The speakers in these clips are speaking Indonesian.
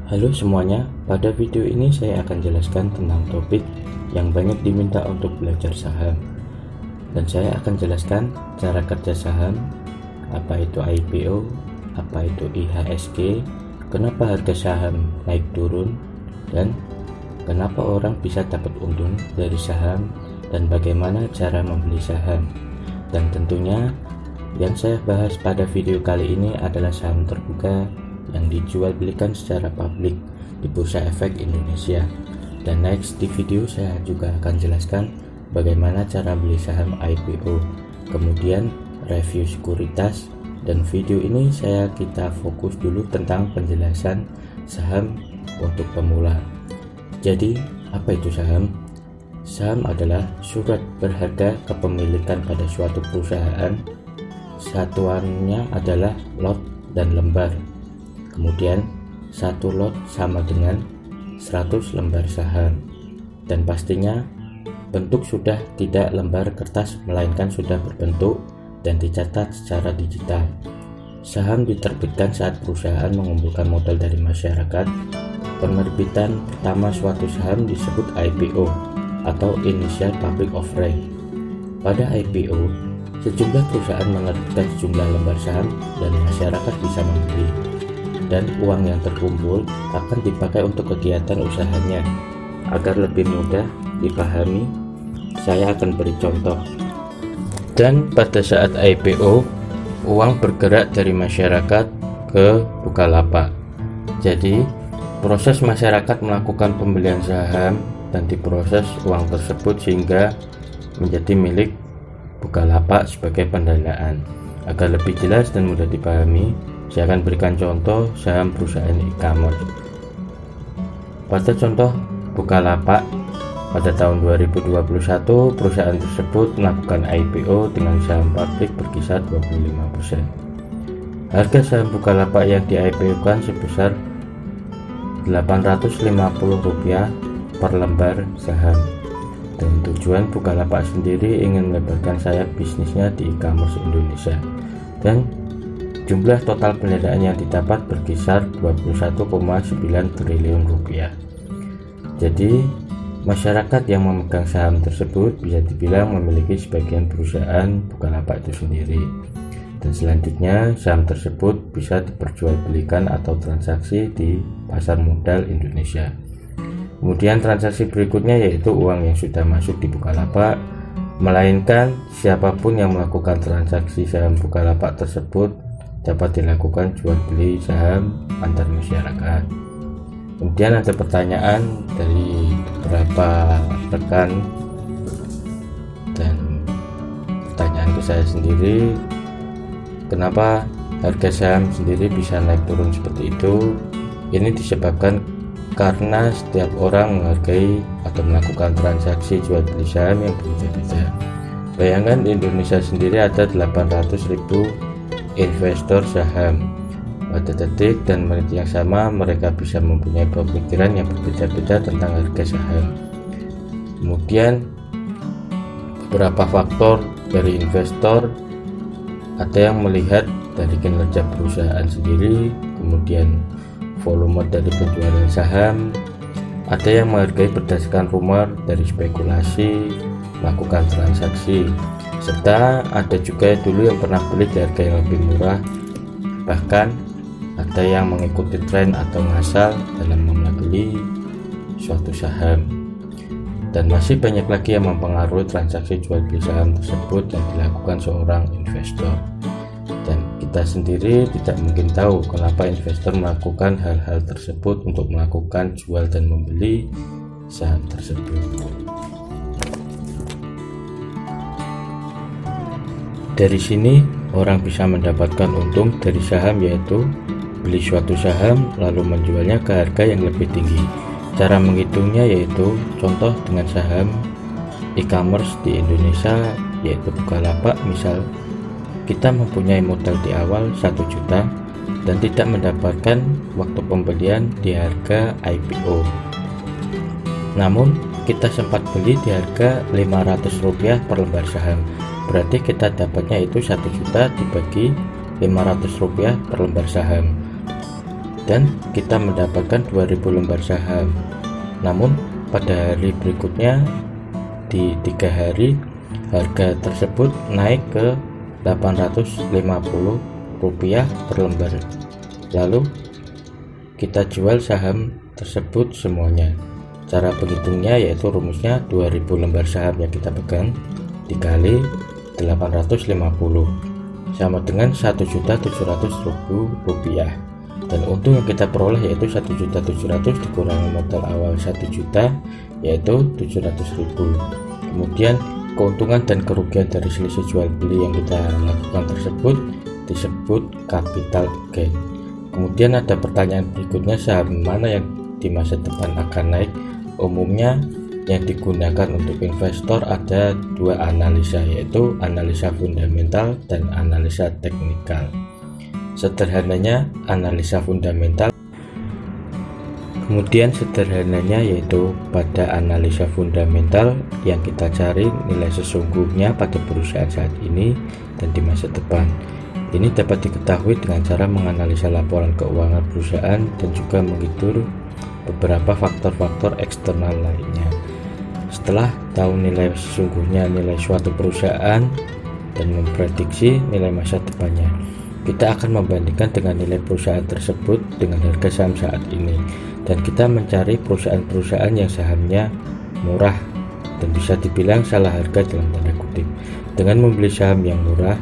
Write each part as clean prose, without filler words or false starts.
Halo semuanya, pada video ini saya akan jelaskan tentang topik yang banyak diminta untuk belajar saham. Dan saya akan jelaskan cara kerja saham, apa itu IPO, apa itu IHSG, kenapa harga saham naik turun, dan kenapa orang bisa dapat untung dari saham, dan bagaimana cara membeli saham. Dan tentunya yang saya bahas pada video kali ini adalah saham terbuka yang dijual belikan secara publik di Bursa Efek Indonesia. Dan next di video saya juga akan jelaskan bagaimana cara beli saham IPO, kemudian review sekuritas, dan video ini kita fokus dulu tentang penjelasan saham untuk pemula. Jadi apa itu saham? Saham adalah surat berharga kepemilikan pada suatu perusahaan. Satuannya adalah lot dan lembar. Kemudian satu lot sama dengan 100 lembar saham, dan pastinya bentuk sudah tidak lembar kertas melainkan sudah berbentuk dan dicatat secara digital. Saham diterbitkan saat perusahaan mengumpulkan modal dari masyarakat. Penerbitan pertama suatu saham disebut IPO atau Initial Public Offering. Pada IPO, sejumlah perusahaan menerbitkan sejumlah lembar saham dan masyarakat bisa membeli, dan uang yang terkumpul akan dipakai untuk kegiatan usahanya. Agar lebih mudah dipahami, saya akan beri contoh. Dan pada saat IPO, uang bergerak dari masyarakat ke Bukalapak. Jadi, proses masyarakat melakukan pembelian saham dan diproses uang tersebut sehingga menjadi milik Bukalapak sebagai pendanaan. Agar lebih jelas dan mudah dipahami, saya akan berikan contoh saham perusahaan e-commerce. Pada contoh Bukalapak, pada tahun 2021 perusahaan tersebut melakukan IPO dengan saham publik berkisar 25%. Harga saham Bukalapak yang di IPO-kan sebesar Rp850 per lembar saham. Dan tujuan Bukalapak sendiri ingin melebarkan sayap bisnisnya di e-commerce Indonesia. Dan jumlah total pendanaan yang didapat berkisar 21,9 triliun rupiah. Jadi, masyarakat yang memegang saham tersebut bisa dibilang memiliki sebagian perusahaan Bukalapak itu sendiri. Dan selanjutnya, saham tersebut bisa diperjualbelikan atau transaksi di pasar modal Indonesia. Kemudian transaksi berikutnya yaitu uang yang sudah masuk di Bukalapak, melainkan siapapun yang melakukan transaksi saham Bukalapak tersebut dapat dilakukan jual beli saham antar masyarakat. Kemudian ada pertanyaan dari beberapa rekan, dan pertanyaan ke saya sendiri, kenapa harga saham sendiri bisa naik turun seperti itu? Ini disebabkan karena setiap orang menghargai atau melakukan transaksi jual beli saham yang berbeda-beda. Bayangkan di Indonesia sendiri ada 800.000 investor saham. Pada detik dan menit yang sama, mereka bisa mempunyai pemikiran yang berbeda-beda tentang harga saham. Kemudian beberapa faktor dari investor, ada yang melihat dari kinerja perusahaan sendiri, kemudian volume dari penjualan saham, ada yang menghargai berdasarkan rumor dari spekulasi, melakukan transaksi, serta ada juga dulu yang pernah beli di harga yang lebih murah. Bahkan ada yang mengikuti tren atau ngasal dalam membeli suatu saham. Dan masih banyak lagi yang mempengaruhi transaksi jual beli saham tersebut yang dilakukan seorang investor. Dan kita sendiri tidak mungkin tahu kenapa investor melakukan hal-hal tersebut untuk melakukan jual dan membeli saham tersebut. Dari sini orang bisa mendapatkan untung dari saham, yaitu beli suatu saham lalu menjualnya ke harga yang lebih tinggi. Cara menghitungnya yaitu contoh dengan saham e-commerce di Indonesia yaitu Bukalapak. Misal kita mempunyai modal di awal 1 juta dan tidak mendapatkan waktu pembelian di harga IPO. Namun kita sempat beli di harga Rp500 per lembar saham. Berarti kita dapatnya itu 1 juta dibagi Rp500 per lembar saham. dan kita mendapatkan 2000 lembar saham. Namun pada hari berikutnya di 3 hari harga tersebut naik ke Rp850 per lembar. Lalu kita jual saham tersebut semuanya. Cara penghitungnya yaitu rumusnya 2000 lembar saham yang kita pegang dikali 850 sama dengan Rp1.700.000, dan untung yang kita peroleh yaitu 1.700.000 dikurangi modal awal 1 juta yaitu 700.000. Kemudian keuntungan dan kerugian dari selisih jual beli yang kita lakukan tersebut disebut capital gain. Kemudian ada pertanyaan berikutnya, saham mana yang di masa depan akan naik? Umumnya yang digunakan untuk investor ada 2 analisa, yaitu analisa fundamental dan analisa teknikal. Sederhananya analisa fundamental, kemudian sederhananya yaitu pada analisa fundamental yang kita cari nilai sesungguhnya pada perusahaan saat ini dan di masa depan. Ini dapat diketahui dengan cara menganalisa laporan keuangan perusahaan dan juga menghitung beberapa faktor-faktor eksternal lainnya. Setelah tahu nilai sesungguhnya nilai suatu perusahaan dan memprediksi nilai masa depannya, kita akan membandingkan dengan nilai perusahaan tersebut dengan harga saham saat ini, dan kita mencari perusahaan-perusahaan yang sahamnya murah dan bisa dibilang salah harga dalam tanda kutip. Dengan membeli saham yang murah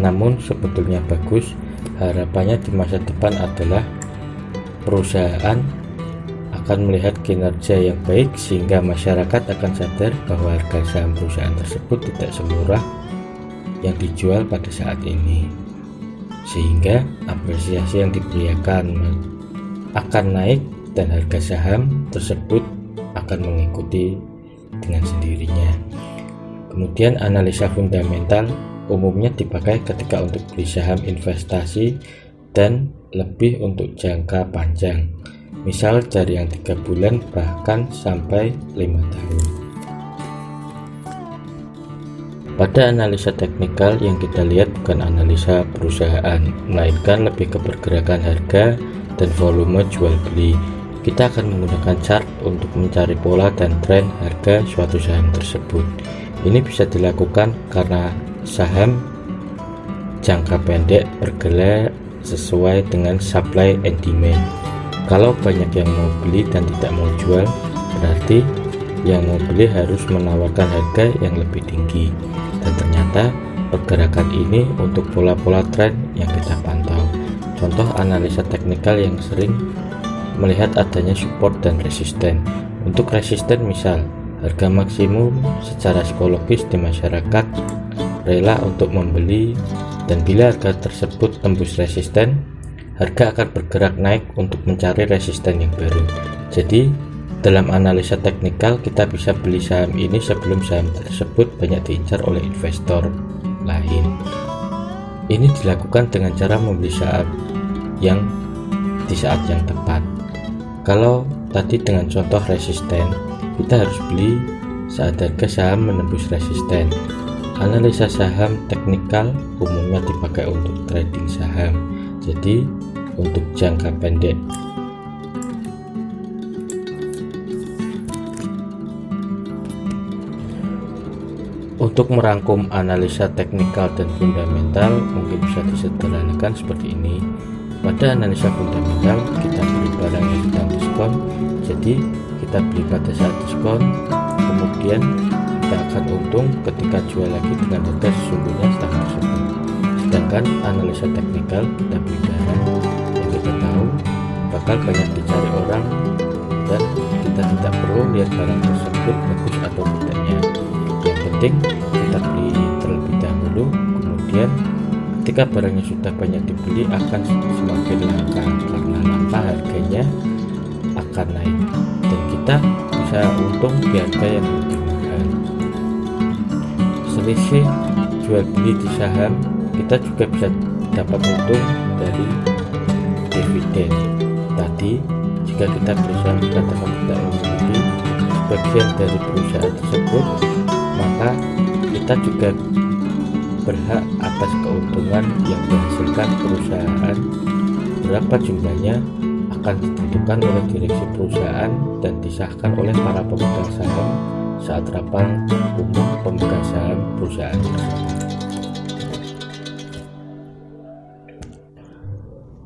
namun sebetulnya bagus, harapannya di masa depan adalah perusahaan akan melihat kinerja yang baik sehingga masyarakat akan sadar bahwa harga saham perusahaan tersebut tidak semurah yang dijual pada saat ini, sehingga apresiasi yang diberikan akan naik dan harga saham tersebut akan mengikuti dengan sendirinya. Kemudian analisa fundamental umumnya dipakai ketika untuk beli saham investasi dan lebih untuk jangka panjang, misal dari yang 3 bulan bahkan sampai 5 tahun. Pada analisa teknikal yang kita lihat bukan analisa perusahaan, melainkan lebih ke pergerakan harga dan volume jual beli. Kita akan menggunakan chart untuk mencari pola dan tren harga suatu saham tersebut. Ini bisa dilakukan karena saham jangka pendek bergerak sesuai dengan supply and demand. Kalau banyak yang mau beli dan tidak mau jual, berarti yang mau beli harus menawarkan harga yang lebih tinggi. Dan ternyata pergerakan ini untuk pola-pola tren yang kita pantau. Contoh analisa teknikal yang sering melihat adanya support dan resisten. Untuk resisten misal harga maksimum secara psikologis di masyarakat rela untuk membeli, dan bila harga tersebut tembus resisten, harga akan bergerak naik untuk mencari resisten yang baru. Jadi dalam analisa teknikal kita bisa beli saham ini sebelum saham tersebut banyak diincar oleh investor lain. Ini dilakukan dengan cara membeli saham yang di saat yang tepat. Kalau tadi dengan contoh resisten, kita harus beli saat harga saham menembus resisten. Analisa saham teknikal umumnya dipakai untuk trading saham, jadi untuk jangka pendek. Untuk merangkum analisa teknikal dan fundamental mungkin bisa disederhanakan seperti ini. Pada analisa fundamental kita beli barang yang sedang diskon, jadi kita beli pada saat diskon, kemudian kita akan untung ketika jual lagi dengan harga sesungguhnya saham tersebut. Sedangkan analisa teknikal kita beli barang yang kita tahu bakal banyak dicari orang dan kita tidak perlu lihat barang tersebut bagus atau tidaknya. Yang penting kita beli terlebih dahulu, kemudian ketika barangnya sudah banyak dibeli akan semakin langka, karena langka harganya akan naik dan kita bisa untung di harga yang lebih mahal. Selisih jual beli di saham kita juga bisa dapat untung dari dividen. Tadi jika kita berusaha mengatakan tidak memiliki sebagian dari perusahaan tersebut, maka kita juga berhak atas keuntungan yang dihasilkan perusahaan. Berapa jumlahnya akan ditentukan oleh direksi perusahaan dan disahkan oleh para pemegang saham saat rapat umum pemegang saham perusahaan tersebut.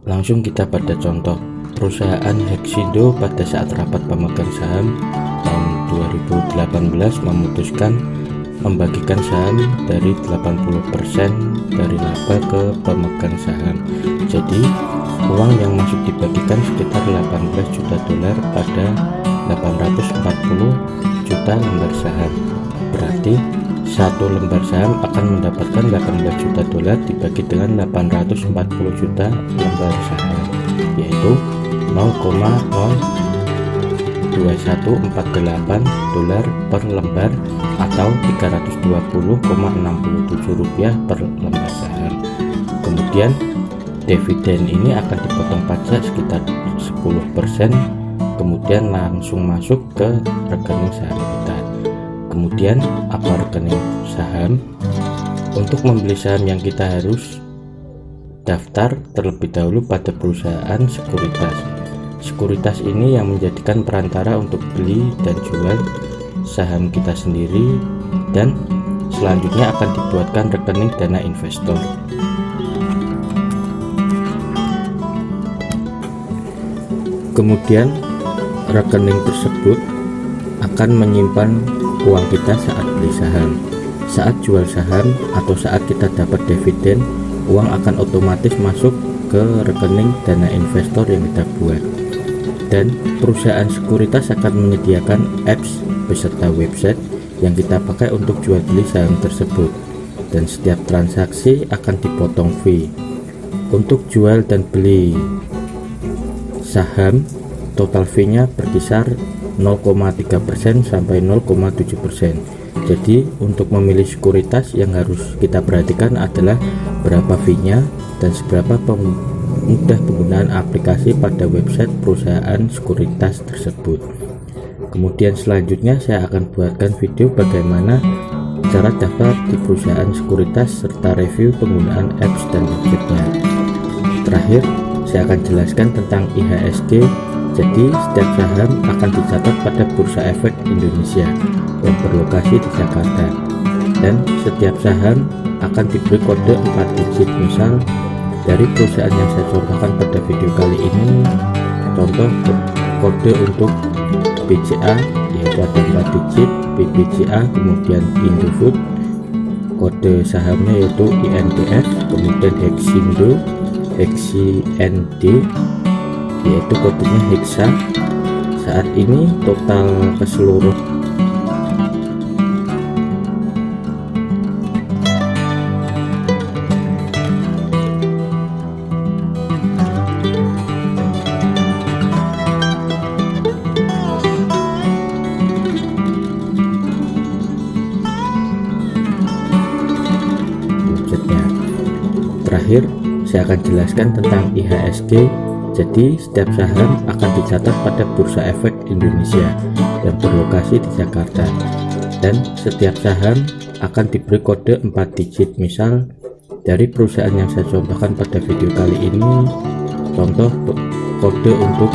Langsung kita pada contoh perusahaan Hexindo pada saat rapat pemegang saham tahun 2018 memutuskan membagikan saham dari 80% dari laba ke pemegang saham. Jadi uang yang masuk dibagikan sekitar 18 juta dolar pada 840 juta lembar saham. Berarti satu lembar saham akan mendapatkan 18 juta dolar dibagi dengan 840 juta lembar saham, yaitu 0,02148 dolar per lembar atau 320,67 rupiah per lembar saham. Kemudian dividen ini akan dipotong pajak sekitar 10%, kemudian langsung masuk ke rekening saham kita. Kemudian apa rekening saham? Untuk membeli saham yang kita harus daftar terlebih dahulu pada perusahaan sekuritas. Sekuritas ini yang menjadikan perantara untuk beli dan jual saham kita sendiri, dan selanjutnya akan dibuatkan rekening dana investor. Kemudian rekening tersebut akan menyimpan uang kita saat beli saham. Saat jual saham atau saat kita dapat dividen, uang akan otomatis masuk ke rekening dana investor yang kita buat. Dan perusahaan sekuritas akan menyediakan apps beserta website yang kita pakai untuk jual beli saham tersebut, dan setiap transaksi akan dipotong fee. Untuk jual dan beli saham, total fee-nya berkisar 0,3% sampai 0,7%. Jadi untuk memilih sekuritas yang harus kita perhatikan adalah berapa fee-nya dan seberapa mudah penggunaan aplikasi pada website perusahaan sekuritas tersebut. Kemudian selanjutnya saya akan buatkan video bagaimana cara daftar di perusahaan sekuritas serta review penggunaan apps dan websitenya. Terakhir saya akan jelaskan tentang IHSG. Jadi setiap saham akan dicatat pada Bursa Efek Indonesia yang berlokasi di Jakarta, dan setiap saham akan diberi kode 4 digit. Misal dari perusahaan yang saya contohkan pada video kali ini, contoh kode untuk BCA yaitu ada 4 digit, BBCA, kemudian Indofood, kode sahamnya yaitu INDF, kemudian Hexindo, HEXIND yaitu kodenya Hexa. Saat ini total keseluruhan websitenya. Terakhir saya akan jelaskan tentang IHSG. Jadi setiap saham akan dicatat pada Bursa Efek Indonesia yang berlokasi di Jakarta, dan setiap saham akan diberi kode 4 digit. Misal dari perusahaan yang saya contohkan pada video kali ini, contoh kode untuk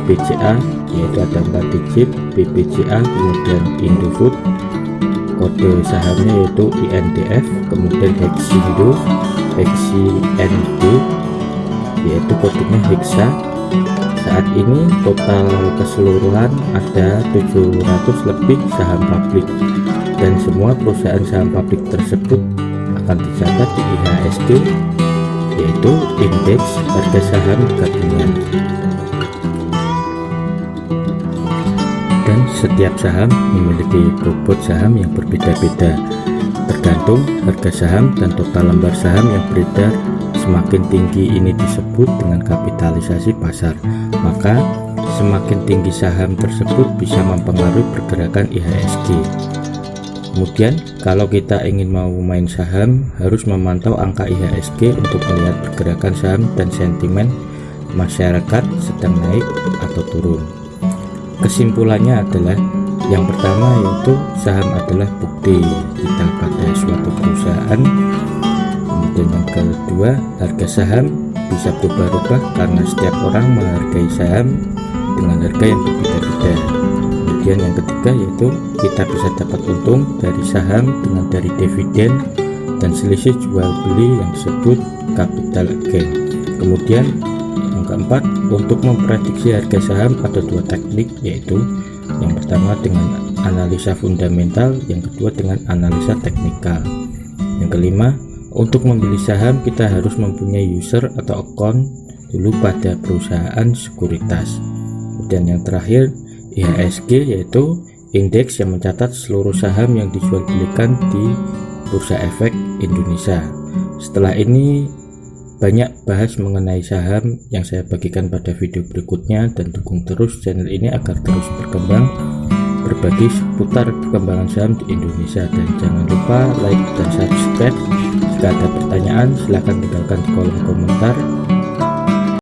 BCA yaitu ada 4 digit, BBCA, kemudian Indofood, kode sahamnya yaitu INDF, kemudian Hexindo, HEXIND yaitu kodenya Hexa. Saat ini total keseluruhan ada 700 lebih saham publik, dan semua perusahaan saham publik tersebut akan dicatat di IHSG yaitu indeks harga saham gabungan. Dan setiap saham memiliki bobot saham yang berbeda-beda tergantung harga saham dan total lembar saham yang beredar. Semakin tinggi ini disebut dengan kapitalisasi pasar, maka semakin tinggi saham tersebut bisa mempengaruhi pergerakan IHSG. Kemudian kalau kita ingin mau main saham, harus memantau angka IHSG untuk melihat pergerakan saham dan sentimen masyarakat sedang naik atau turun. Kesimpulannya adalah yang pertama yaitu saham adalah bukti kita pada suatu perusahaan. Kemudian yang kedua, harga saham bisa berubah-ubah karena setiap orang menghargai saham dengan harga yang berbeda-beda. Kemudian yang ketiga yaitu kita bisa dapat untung dari saham dengan dari dividen dan selisih jual beli yang disebut capital gain. Kemudian yang keempat, untuk memprediksi harga saham ada dua teknik, yaitu yang pertama dengan analisa fundamental, yang kedua dengan analisa teknikal. Yang kelima, untuk membeli saham kita harus mempunyai user atau account dulu pada perusahaan sekuritas. Dan yang terakhir IHSG, yaitu indeks yang mencatat seluruh saham yang dijual belikan di Bursa Efek Indonesia. Setelah ini banyak bahas mengenai saham yang saya bagikan pada video berikutnya, dan dukung terus channel ini agar terus berkembang berbagi seputar perkembangan saham di Indonesia. Dan jangan lupa like dan subscribe. Jika ada pertanyaan silahkan tinggalkan di kolom komentar.